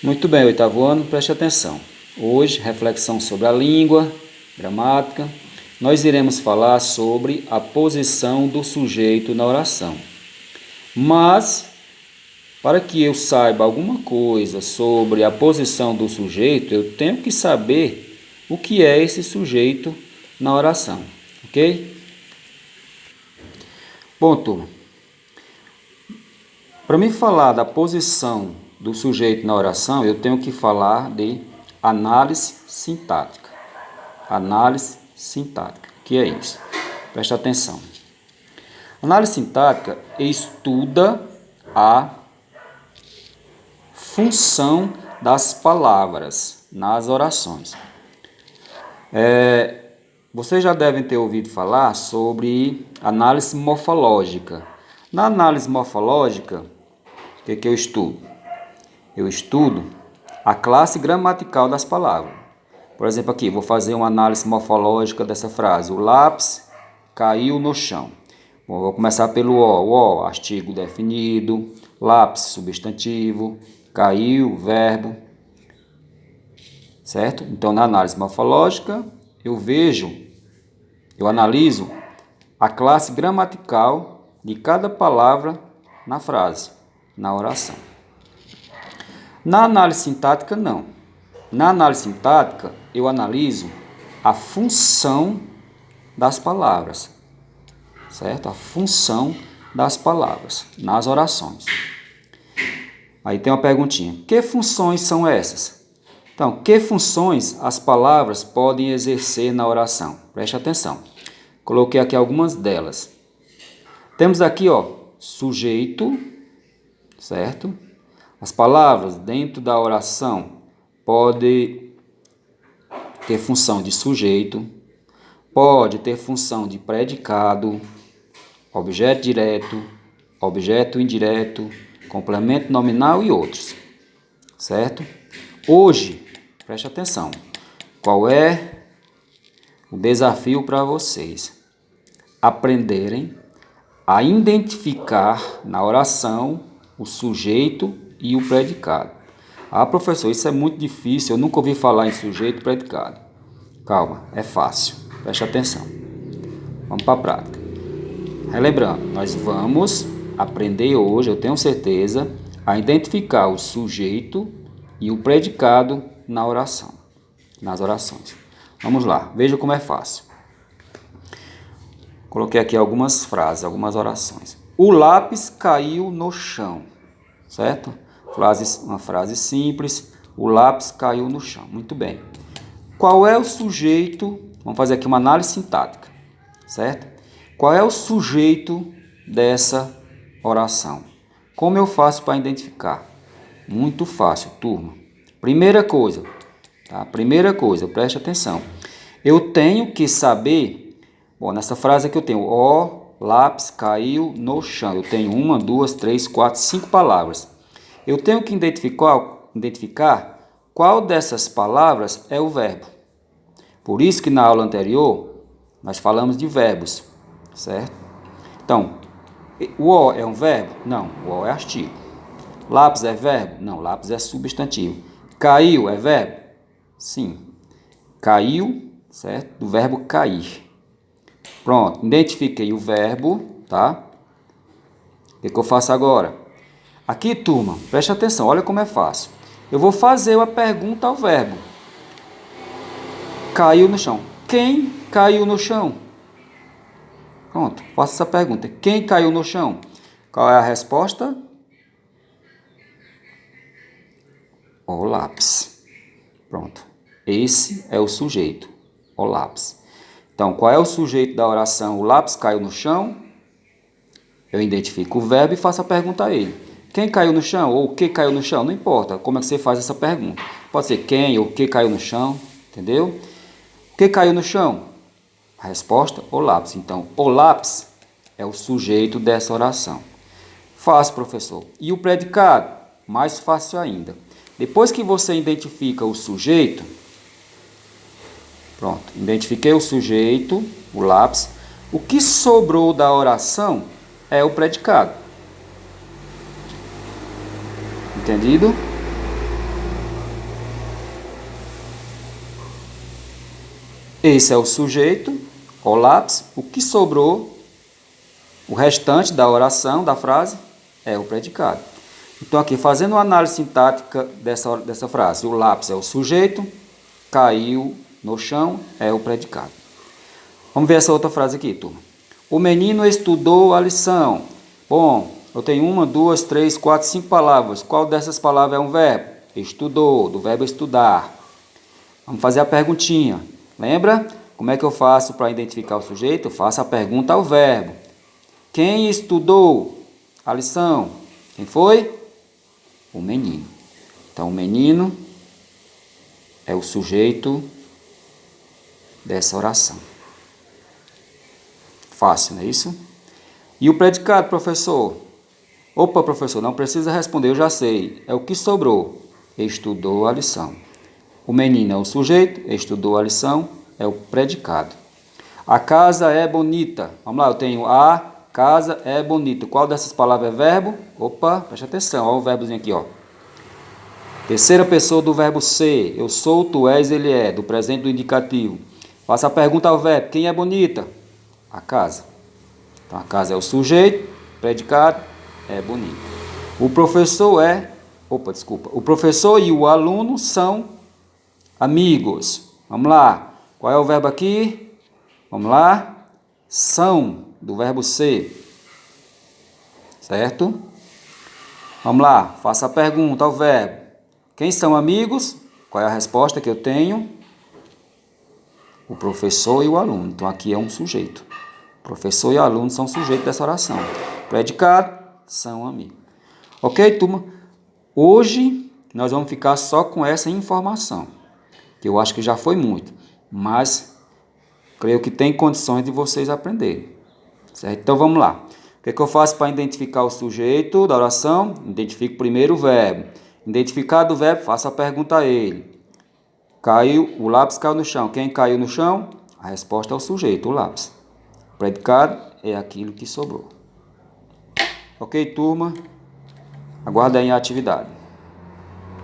Muito bem, oitavo ano, preste atenção. Hoje, reflexão sobre a língua, gramática. Nós iremos falar sobre a posição do sujeito na oração. Mas, para que eu saiba alguma coisa sobre a posição do sujeito, eu tenho que saber o que é esse sujeito na oração, ok? Bom, turma, para me falar da posição do sujeito na oração, eu tenho que falar de análise sintática. Análise sintática. O que é isso? Presta atenção. Análise sintática estuda a função das palavras nas orações. Vocês já devem ter ouvido falar sobre análise morfológica. Na análise morfológica, o que eu estudo? Eu estudo a classe gramatical das palavras. Por exemplo, aqui, vou fazer uma análise morfológica dessa frase. O lápis caiu no chão. Bom, vou começar pelo O. O, artigo definido. Lápis, substantivo. Caiu, verbo. Certo? Então, na análise morfológica, eu analiso a classe gramatical de cada palavra na frase, na oração. Na análise sintática, não. Na análise sintática, eu analiso a função das palavras, certo? A função das palavras nas orações. Aí tem uma perguntinha. Que funções são essas? Então, que funções as palavras podem exercer na oração? Preste atenção. Coloquei aqui algumas delas. Temos aqui, sujeito, certo? As palavras dentro da oração podem ter função de sujeito, pode ter função de predicado, objeto direto, objeto indireto, complemento nominal e outros, certo? Hoje, preste atenção, qual é o desafio para vocês? Aprenderem a identificar na oração o sujeito e o predicado. Ah, professor, isso é muito difícil, eu nunca ouvi falar em sujeito e predicado. Calma, é fácil, preste atenção. Vamos para a prática. Relembrando, nós vamos aprender hoje, eu tenho certeza, a identificar o sujeito e o predicado na oração, nas orações. Vamos lá, veja como é fácil. Coloquei aqui algumas frases, algumas orações. O lápis caiu no chão, certo? Uma frase simples, o lápis caiu no chão. Muito bem. Qual é o sujeito? Vamos fazer aqui uma análise sintática, certo? Qual é o sujeito dessa oração? Como eu faço para identificar? Muito fácil, turma. Primeira coisa, preste atenção. Eu tenho que saber, nessa frase aqui eu tenho o lápis caiu no chão. Eu tenho 1, 2, 3, 4, 5 palavras. Eu tenho que identificar qual dessas palavras é o verbo. Por isso que na aula anterior nós falamos de verbos, certo? Então, o O é um verbo? Não, o O é artigo. Lápis é verbo? Não, lápis é substantivo. Caiu é verbo? Sim. Caiu, certo? Do verbo cair. Pronto, identifiquei o verbo, tá? O que eu faço agora? Aqui, turma, preste atenção, olha como é fácil. Eu vou fazer uma pergunta ao verbo. Caiu no chão. Quem caiu no chão? Pronto, faço essa pergunta. Quem caiu no chão? Qual é a resposta? O lápis. Pronto, esse é o sujeito, o lápis. Então, qual é o sujeito da oração? O lápis caiu no chão? Eu identifico o verbo e faço a pergunta a ele. Quem caiu no chão ou o que caiu no chão? Não importa como é que você faz essa pergunta. Pode ser quem ou o que caiu no chão, entendeu? O que caiu no chão? A resposta, o lápis. Então, o lápis é o sujeito dessa oração. Fácil, professor. E o predicado? Mais fácil ainda. Depois que você identifica o sujeito, pronto, identifiquei o sujeito, o lápis, o que sobrou da oração é o predicado. Entendido? Esse é o sujeito, o lápis. O que sobrou, o restante da oração, da frase, é o predicado. Então, aqui, fazendo uma análise sintática dessa frase, o lápis é o sujeito, caiu no chão, é o predicado. Vamos ver essa outra frase aqui, turma. O menino estudou a lição. Bom, eu tenho 1, 2, 3, 4, 5 palavras. Qual dessas palavras é um verbo? Estudou, do verbo estudar. Vamos fazer a perguntinha. Lembra? Como é que eu faço para identificar o sujeito? Eu faço a pergunta ao verbo. Quem estudou a lição? Quem foi? O menino. Então, o menino é o sujeito dessa oração. Fácil, não é isso? E o predicado, professor? Opa, professor, não precisa responder, eu já sei. É o que sobrou. Estudou a lição. O menino é o sujeito, estudou a lição, é o predicado. A casa é bonita. Vamos lá, eu tenho a casa é bonita. Qual dessas palavras é verbo? Opa, preste atenção, olha o verbozinho aqui, ó. Terceira pessoa do verbo ser. Eu sou, tu és, ele é. Do presente do indicativo. Faça a pergunta ao verbo. Quem é bonita? A casa. Então, a casa é o sujeito, predicado, é bonito. O professor é... Opa, desculpa. O professor e o aluno são amigos. Vamos lá. Qual é o verbo aqui? Vamos lá. São, do verbo ser. Certo? Vamos lá. Faça a pergunta ao verbo. Quem são amigos? Qual é a resposta que eu tenho? O professor e o aluno. Então, aqui é um sujeito. Professor e aluno são sujeitos dessa oração. Predicado, são amigos. Ok, turma? Hoje, nós vamos ficar só com essa informação, que eu acho que já foi muito, mas creio que tem condições de vocês aprenderem. Certo? Então, vamos lá. O que é que eu faço para identificar o sujeito da oração? Identifico primeiro o verbo. Identificado o verbo, faço a pergunta a ele. Caiu, o lápis caiu no chão. Quem caiu no chão? A resposta é o sujeito, o lápis. O predicado é aquilo que sobrou. Ok, turma? Aguardem a atividade.